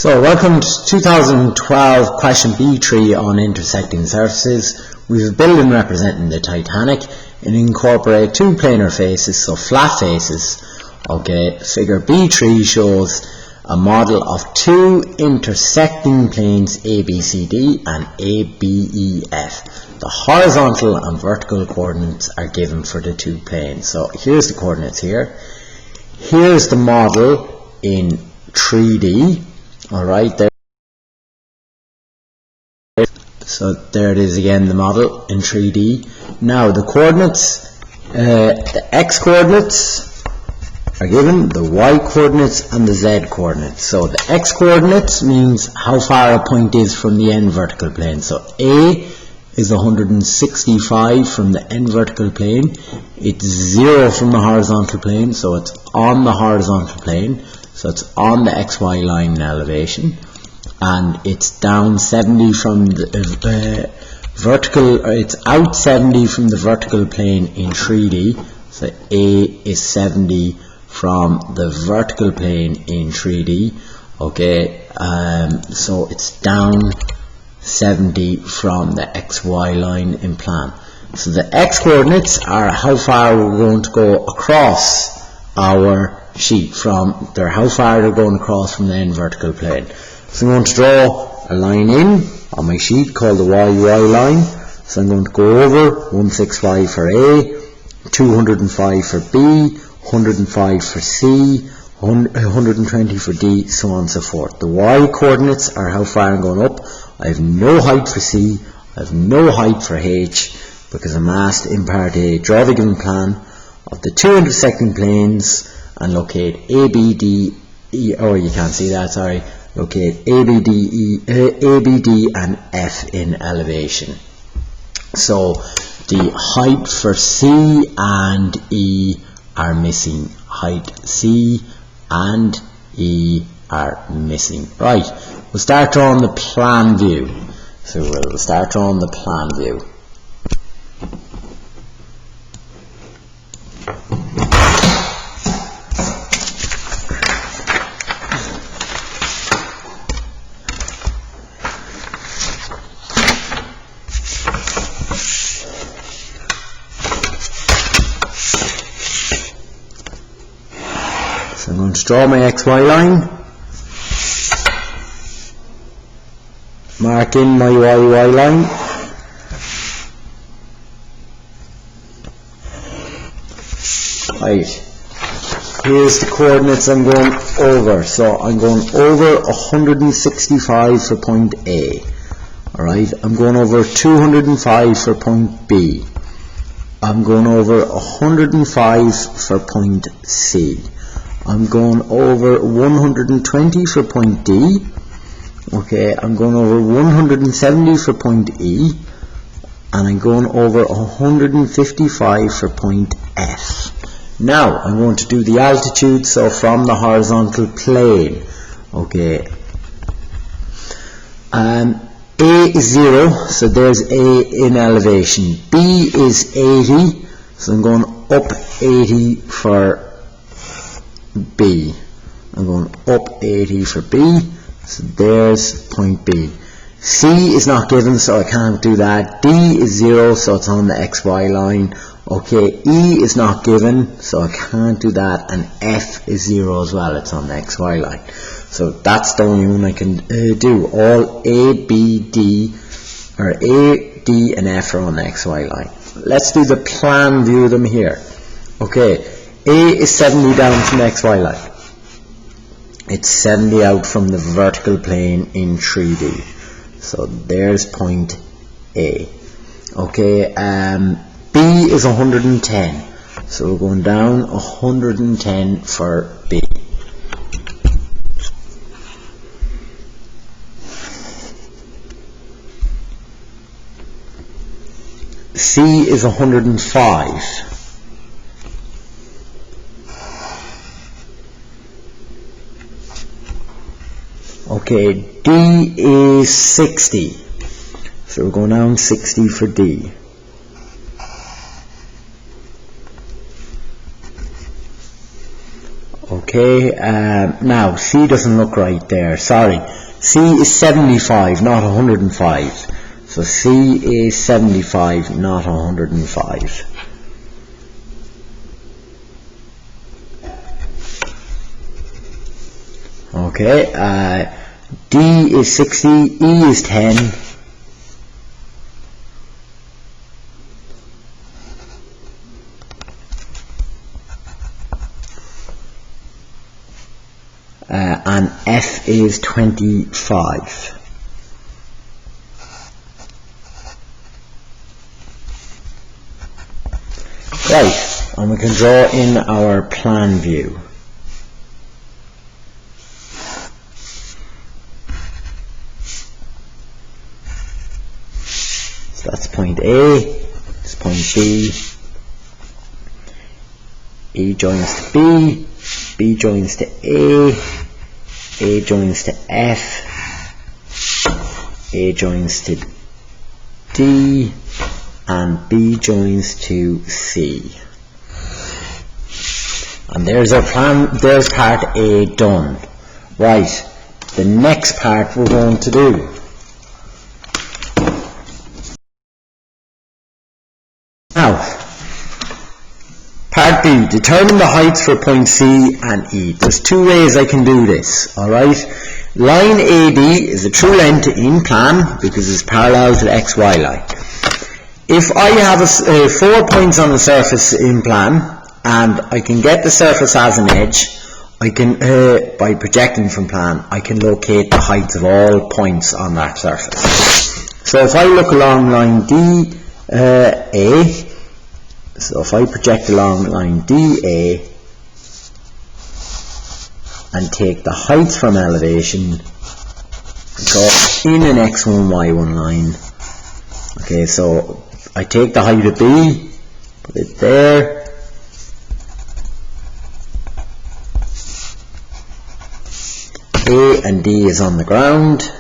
So welcome to 2012 question B3 on intersecting surfaces. We have a building representing the Titanic and incorporate two planar faces, so flat faces. Okay, figure B3 shows a model of two intersecting planes ABCD and ABEF. The horizontal and vertical coordinates are given for the two planes. So here's the coordinates here. Here's the model in 3D. Alright, there. So there it is again, the model in 3D. Now the coordinates, the x coordinates are given, the y coordinates and the z coordinates. So the x coordinates means how far a point is from the end vertical plane. So A is 165 from the end vertical plane. It's 0 from the horizontal plane, so it's on the horizontal plane. So it's on the XY line in elevation, and it's down 70 from the vertical, or it's out 70 from the vertical plane in 3D. So A is 70 from the vertical plane in 3D. Okay, so it's down 70 from the XY line in plan. So the x coordinates are how far we're going to go across our sheet from there, how far they're going across from the end vertical plane. So I'm going to draw a line in on my sheet called the YY line. So I'm going to go over 165 for A, 205 for B, 105 for C, 120 for D, so on and so forth. The Y coordinates are how far I'm going up. I have no height for C, I have no height for H, because I'm asked in part A, draw the given plan of the two intersecting planes and locate ABD, or you can't see that, sorry, locate ABD and F in elevation. So the height for C and E are missing. Height C and E are missing. Right, we'll start drawing the plan view. So we'll start drawing the plan view. So I'm going to draw my XY line, mark in my YY line, right, here's the coordinates I'm going over. So I'm going over 165 for point A, alright, I'm going over 205 for point B, I'm going over 105 for point C, I'm going over 120 for point D, okay, I'm going over 170 for point E, and I'm going over 155 for point F. Now I'm going to do the altitude, so from the horizontal plane, okay, A is 0, so there's A in elevation, B is 80, so I'm going up 80 for B. I'm going up 80 for B, so there's point B. C is not given, so I can't do that. D is 0, so it's on the XY line. Okay, E is not given, so I can't do that, and F is 0 as well, it's on the XY line. So that's the only one I can do. All A, B, D, or A, D, and F are on the XY line. Let's do the plan view of them here. Okay. A is 70 down from the XY line. It's 70 out from the vertical plane in 3D. So there's point A. Okay, B is 110. So we're going down 110 for B. C is 105. Okay, D is 60, so we're going down 60 for D. Okay, now C doesn't look right there, sorry. C is 75, not 105. So C is 75, not 105. Okay, D is 60, E is 10. And F is 25. Right, and we can draw in our plan view. So that's point A, that's point B, E joins to B, B joins to A joins to F, A joins to D, and B joins to C. And there's our plan, there's part A done. Right, the next part we're going to do. Now, part B, determine the heights for point C and E. There's two ways I can do this, alright? Line AD is a true length in plan because it's parallel to the XY line. If I have 4 points on the surface in plan and I can get the surface as an edge, I can, by projecting from plan, I can locate the heights of all points on that surface. So if I look along line DA, so if I project along line DA and take the heights from elevation, draw in an x1, y1 line. Okay, so I take the height of B, put it there, A and D is on the ground,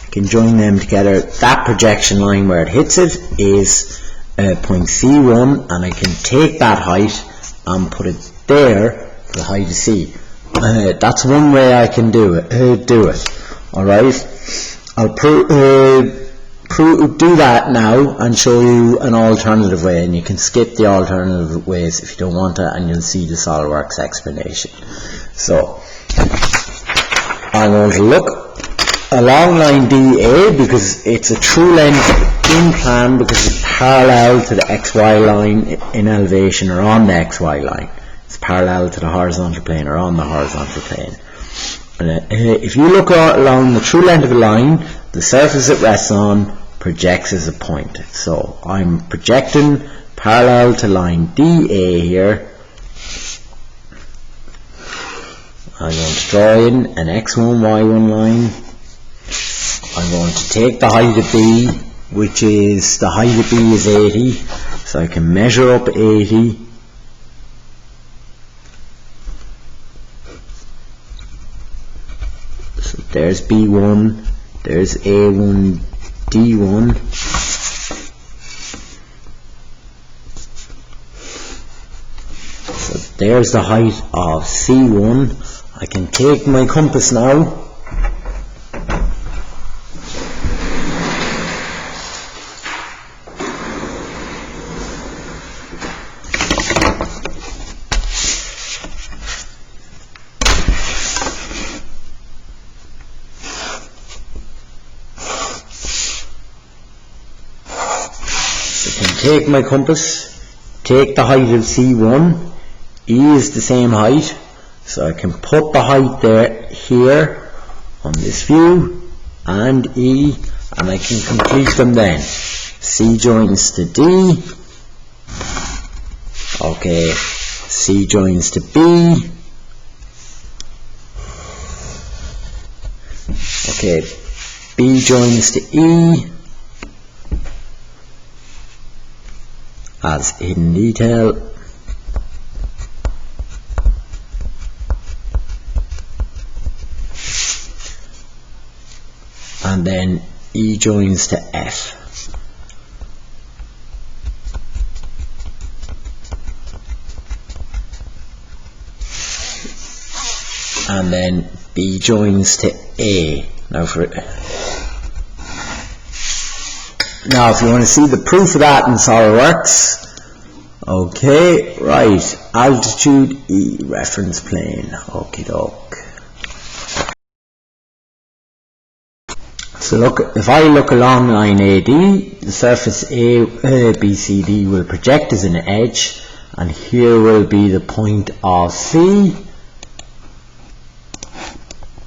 I can join them together. That projection line where it hits it is point C1, and I can take that height and put it there for the height of C. That's one way I can do it. Alright, I'll do that now and show you an alternative way, and you can skip the alternative ways if you don't want to, and you'll see the SolidWorks explanation. So I'm going to look along line DA because it's a true length in plan because it's parallel to the XY line in elevation or on the XY line. It's parallel to the horizontal plane or on the horizontal plane. And if you look along the true length of a line, the surface it rests on projects as a point. So I'm projecting parallel to line DA here. I'm going to draw in an x1, y1 line. I'm going to take the height of B, which is, the height of B is 80, so I can measure up 80. So there's B1, there's A1, D1. So there's the height of C1. I can take my compass now. Take my compass, take the height of C1, E is the same height, so I can put the height there, here, on this view, and E, and I can complete them then. C joins to D, okay, C joins to B, okay, B joins to E, as hidden detail, and then E joins to F. and then B joins to A. Now if you want to see the proof of that in SolidWorks, okay, right, altitude E, reference plane, okie doke. So look, if I look along line AD, the surface ABCD will project as an edge, and here will be the point of C,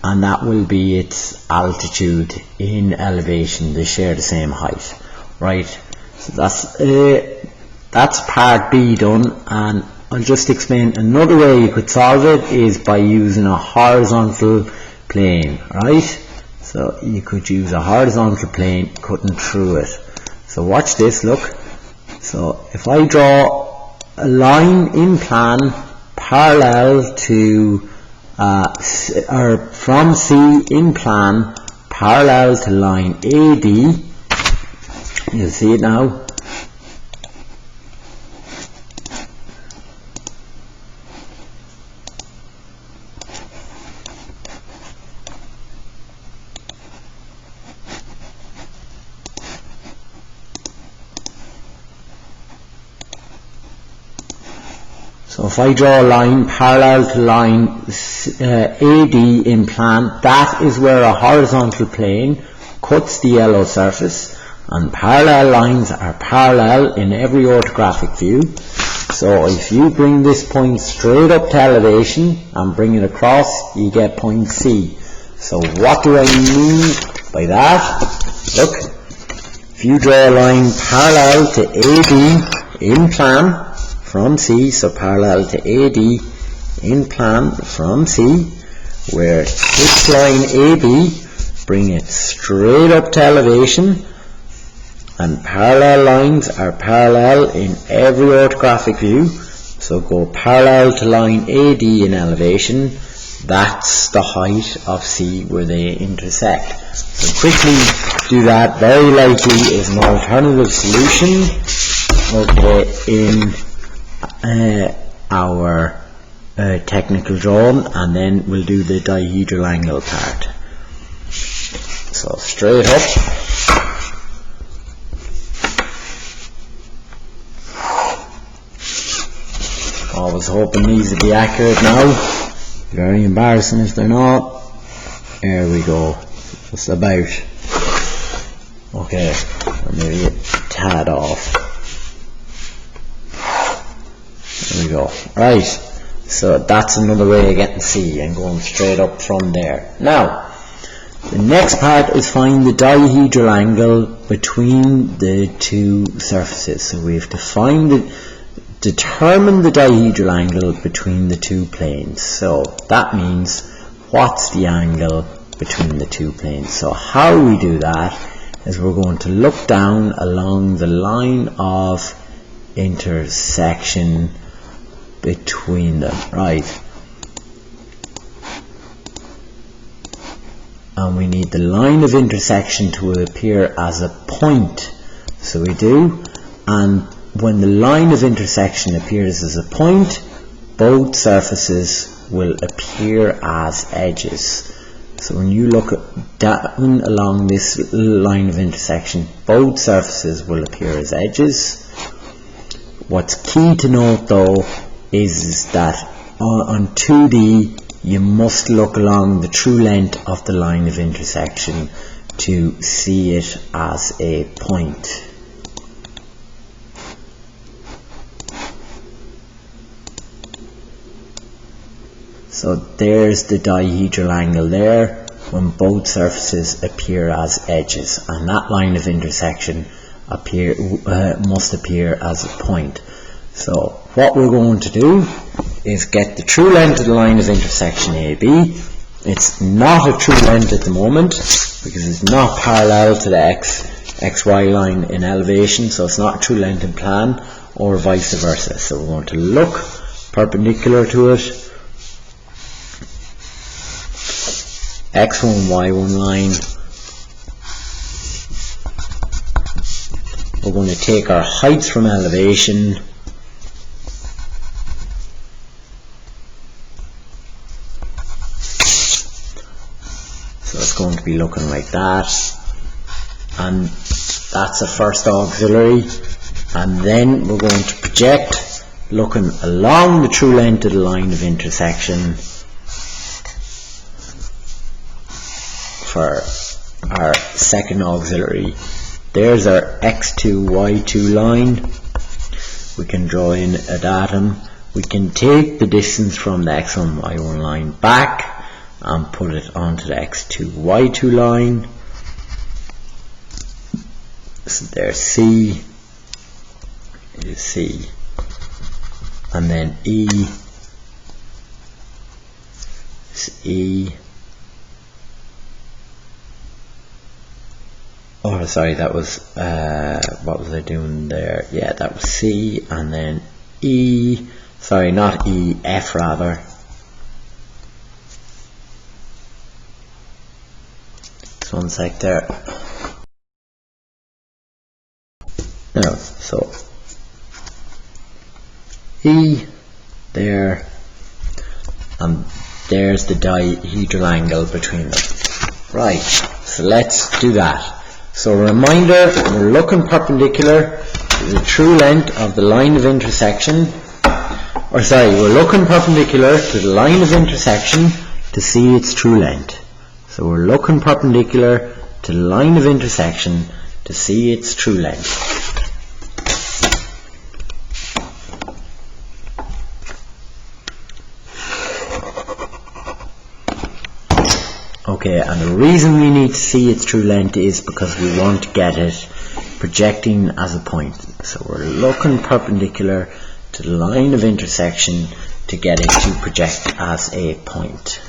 and that will be its altitude in elevation. They share the same height, right? So that's part B done, and I'll just explain another way you could solve it is by using a horizontal plane, right? So you could use a horizontal plane cutting through it. So watch this, look. So if I draw a line in plan parallel to or from C in plan parallel to line AD, you'll see it now. So if I draw a line parallel to line AD in plan, that is where a horizontal plane cuts the yellow surface, and parallel lines are parallel in every orthographic view. So if you bring this point straight up to elevation and bring it across, you get point C. So what do I mean by that? Look, if you draw a line parallel to AD in plan from C, so parallel to AD in plan from C, where this line AB, bring it straight up to elevation, and parallel lines are parallel in every orthographic view, so go parallel to line AD in elevation, that's the height of C where they intersect. So quickly do that. Very likely is an alternative solution, okay, in our technical drawing, and then we'll do the dihedral angle part. So straight up, always hoping these will be accurate now, very embarrassing if they're not. There we go, just about. Okay, or maybe a tad off. There we go. Right, so that's another way of getting C and going straight up from there. Now, the next part is find the dihedral angle between the two surfaces. So we have to determine the dihedral angle between the two planes. So that means what's the angle between the two planes. So how we do that is we're going to look down along the line of intersection between them, right? And we need the line of intersection to appear as a point. So we do, and when the line of intersection appears as a point, both surfaces will appear as edges. So when you look down along this line of intersection, both surfaces will appear as edges. What's key to note though is that on 2D you must look along the true length of the line of intersection to see it as a point. So there's the dihedral angle there when both surfaces appear as edges, and that line of intersection must appear as a point. So what we're going to do is get the true length of the line of intersection AB. It's not a true length at the moment because it's not parallel to the XY line in elevation, so it's not a true length in plan, or vice versa. So we're going to look perpendicular to it, X1, Y1 line. We're going to take our heights from elevation, it's going to be looking like that, and that's the first auxiliary. And then we're going to project looking along the true length of the line of intersection for our second auxiliary. There's our x2, y2 line. We can draw in a datum. We can take the distance from the x1, y1 line back and put it onto the x2, y2 line. So there's C, is C, and then E is E. Oh, sorry, that was, what was I doing there? Yeah, that was C, and then E, sorry, not E, F rather. Just one sec there. Now, so E there, and there's the dihedral angle between them. Right, so let's do that. So a reminder, we're looking perpendicular to the true length of the line of intersection, or sorry, we're looking perpendicular to the line of intersection to see its true length. So we're looking perpendicular to the line of intersection to see its true length. Okay, and the reason we need to see its true length is because we want to get it projecting as a point. So we're looking perpendicular to the line of intersection to get it to project as a point.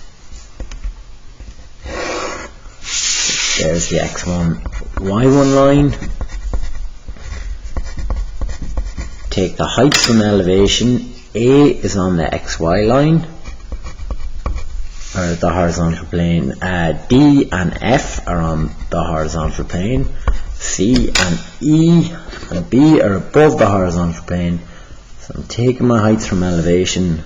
There's the x1, y1 line. Take the heights from elevation. A is on the xy line, or the horizontal plane. D and F are on the horizontal plane. C and E and B are above the horizontal plane. So I'm taking my heights from elevation.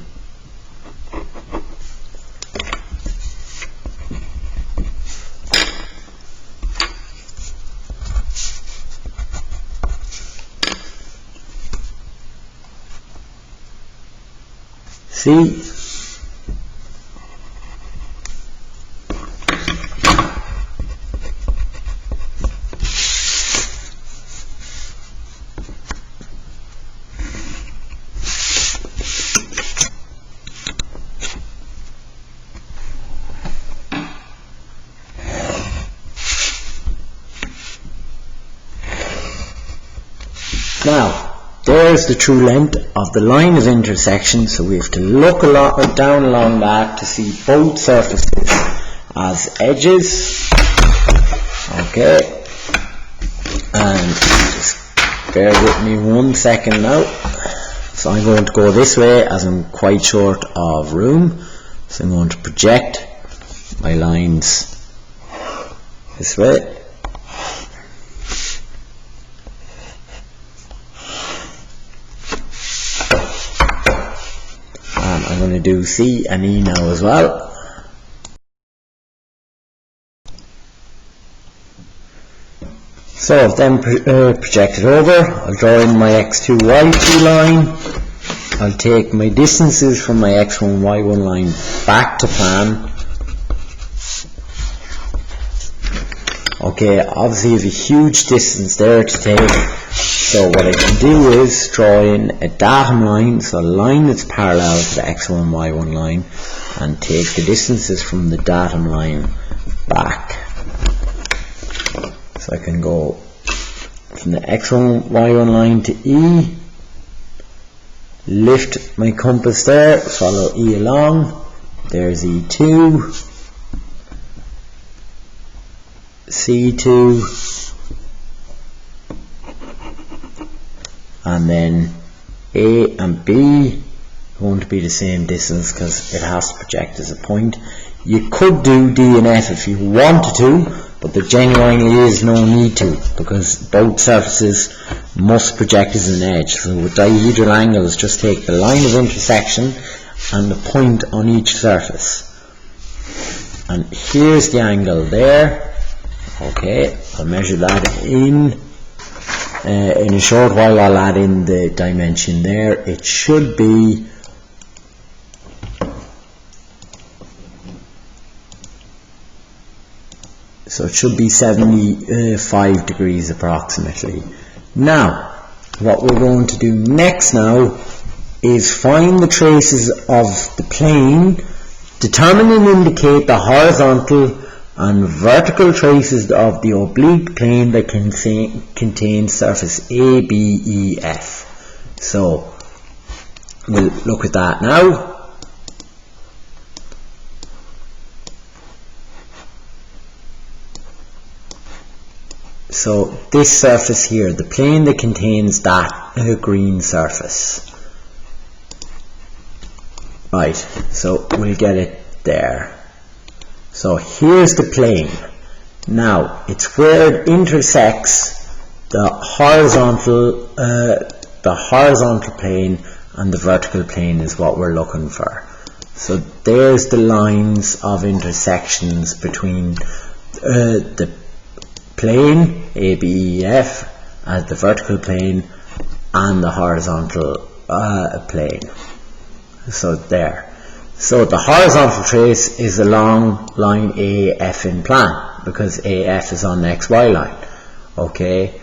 C. Now, there's the true length of the line of intersection, so we have to look down along that to see both surfaces as edges. Okay, and just bear with me 1 second now. So I'm going to go this way as I'm quite short of room, so I'm going to project my lines this way. I'm going to do C and E now as well. So I've then projected over. I'll draw in my x2, y2 line. I'll take my distances from my x1, y1 line back to plan. Okay, obviously you have a huge distance there to take. So what I can do is draw in a datum line, so a line that's parallel to the x1, y1 line, and take the distances from the datum line back. So I can go from the x1, y1 line to E, lift my compass there, follow E along, there's E2, C2, and then A and B are going to be the same distance because it has to project as a point. You could do D and F if you wanted to, but there genuinely is no need to, because both surfaces must project as an edge. So with dihedral angles, just take the line of intersection and the point on each surface. and here's the angle there. Okay, I'll measure that in a short while. I'll add in the dimension there. It should be so it should be 75 degrees approximately. Now, what we're going to do next now is find the traces of the plane, determine and indicate the horizontal and vertical traces of the oblique plane that contains surface A, B, E, F. So, we'll look at that now. So this surface here, the plane that contains that green surface. Right, so we'll get it there. So here's the plane. Now, it's where it intersects the horizontal plane and the vertical plane is what we're looking for. So there's the lines of intersections between the plane A, B, E, F as the vertical plane and the horizontal plane. So there. So the horizontal trace is along line AF in plan because AF is on the XY line. Okay.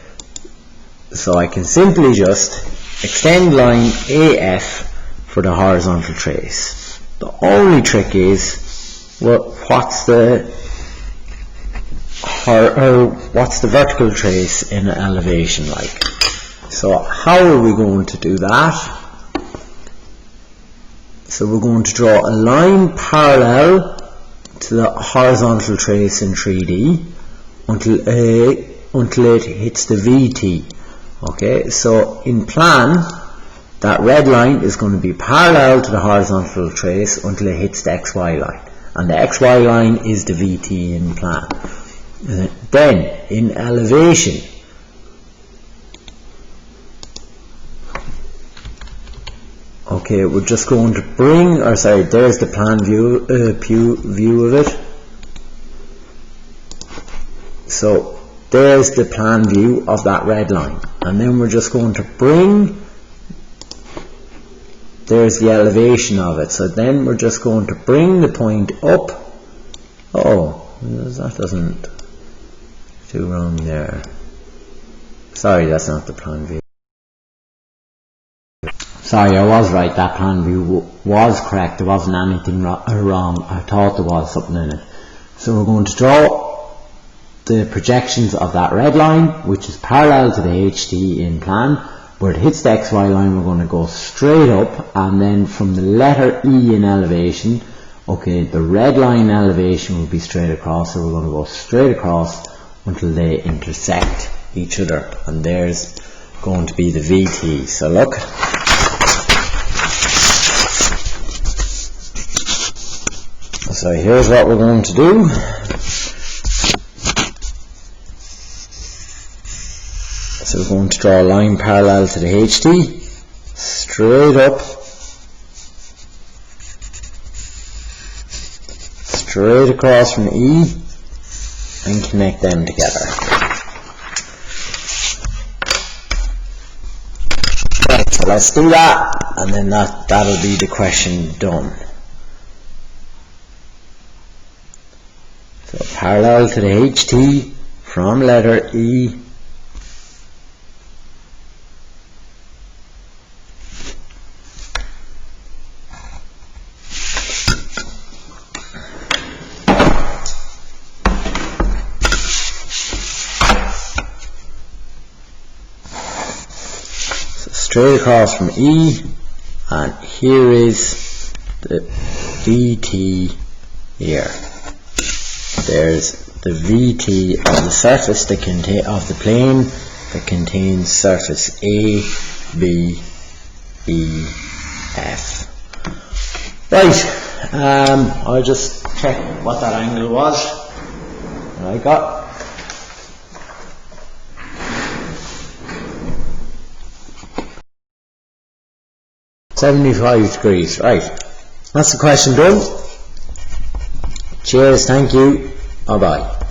So I can simply just extend line AF for the horizontal trace. The only trick is, well, what's the vertical trace in an elevation like? So how are we going to do that? So we're going to draw a line parallel to the horizontal trace in 3D until it hits the VT. Okay, so in plan, that red line is going to be parallel to the horizontal trace until it hits the XY line. And the XY line is the VT in plan. Then, in elevation, okay, we're just going to bring, or sorry, there's the plan view of it. So, there's the plan view of that red line. And then we're just going to bring, there's the elevation of it. So then we're just going to bring the point up. Oh, that doesn't do wrong there. Sorry, that's not the plan view. Sorry, I was right, that plan view was correct. There wasn't anything wrong. I thought there was something in it. So we're going to draw the projections of that red line, which is parallel to the HT in plan. Where it hits the XY line, we're going to go straight up, and then from the letter E in elevation, okay, the red line elevation will be straight across, so we're going to go straight across until they intersect each other, and there's going to be the VT. So look. So here's what we're going to do. So we're going to draw a line parallel to the HT, straight up, straight across from E, and connect them together. Right, so let's do that, and then that'll be the question done. So parallel to the HT from letter E, straight across from E, and here is the VT here. There's the VT of the surface that of the plane that contains surface A, B, E, F. Right, I'll just check what that angle was. I got 75 degrees, right. That's the question done. Cheers, thank you, bye bye.